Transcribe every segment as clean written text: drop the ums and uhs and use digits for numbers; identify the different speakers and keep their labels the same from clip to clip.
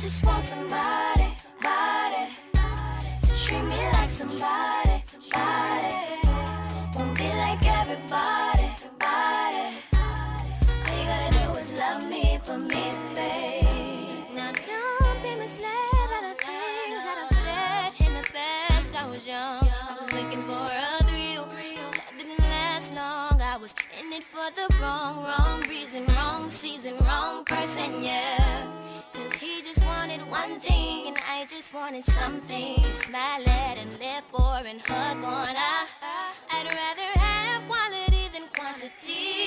Speaker 1: just want somebody, body, to treat me like somebody, body. Won't be like everybody, body. All you gotta do is love me for me, babe. Now don't be misled by the things that I've said. In the past I was young, I was looking for a thrill. That didn't last long, I was in it for the wrong reason, wrong season, wrong person, yeah. Cause he just wanted one thing and I just wanted something to smile at and live for and hug on. I'd rather have quality than quantity.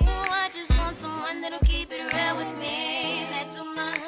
Speaker 1: Ooh, I just want someone that'll keep it real with me. That's too much.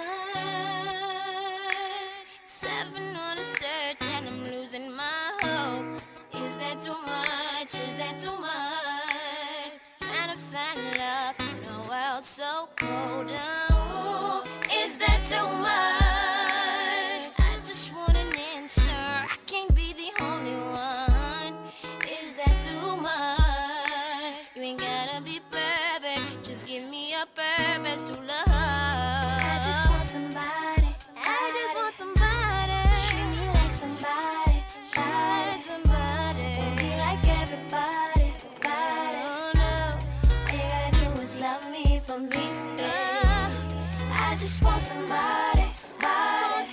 Speaker 1: 7 on a search and I'm losing my hope. Is that too much? Is that too much? Trying to find love in a world so cold. Ooh, is that too much? I just want an answer. I can't be the only one. Is that too much? You ain't gotta be perfect. Just give me a purpose to love. I just want somebody. I just want somebody. Treat me like somebody. Like somebody. Won't be like everybody. Oh no. All you gotta do is love me for me, babe. I just want somebody, body,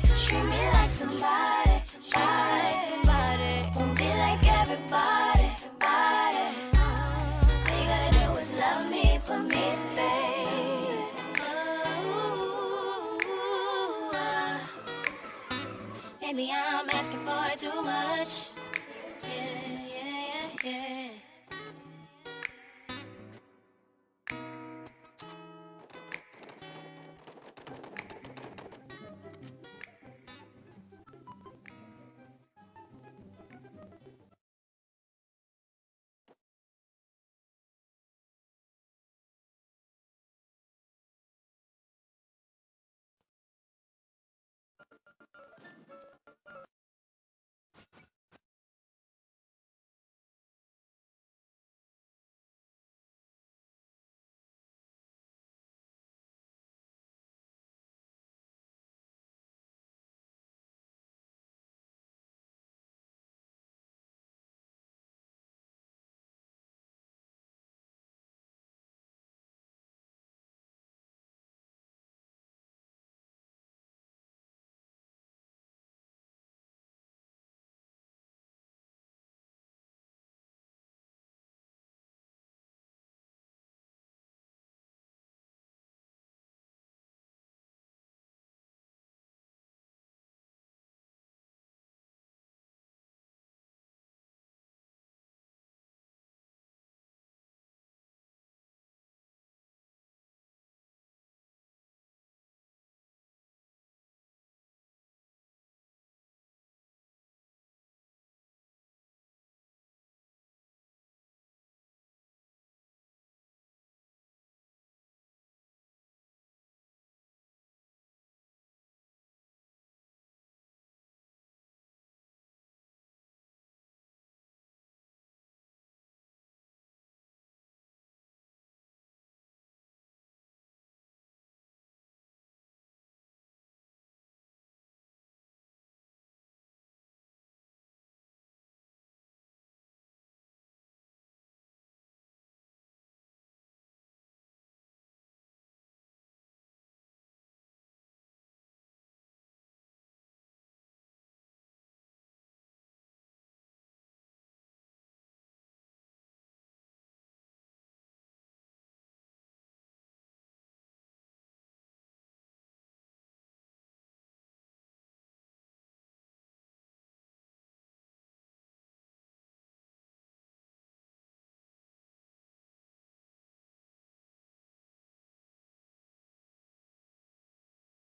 Speaker 1: to treat me like somebody, like somebody. Won't be like everybody, body. All you gotta do is love me for me, babe. Maybe I'm asking for too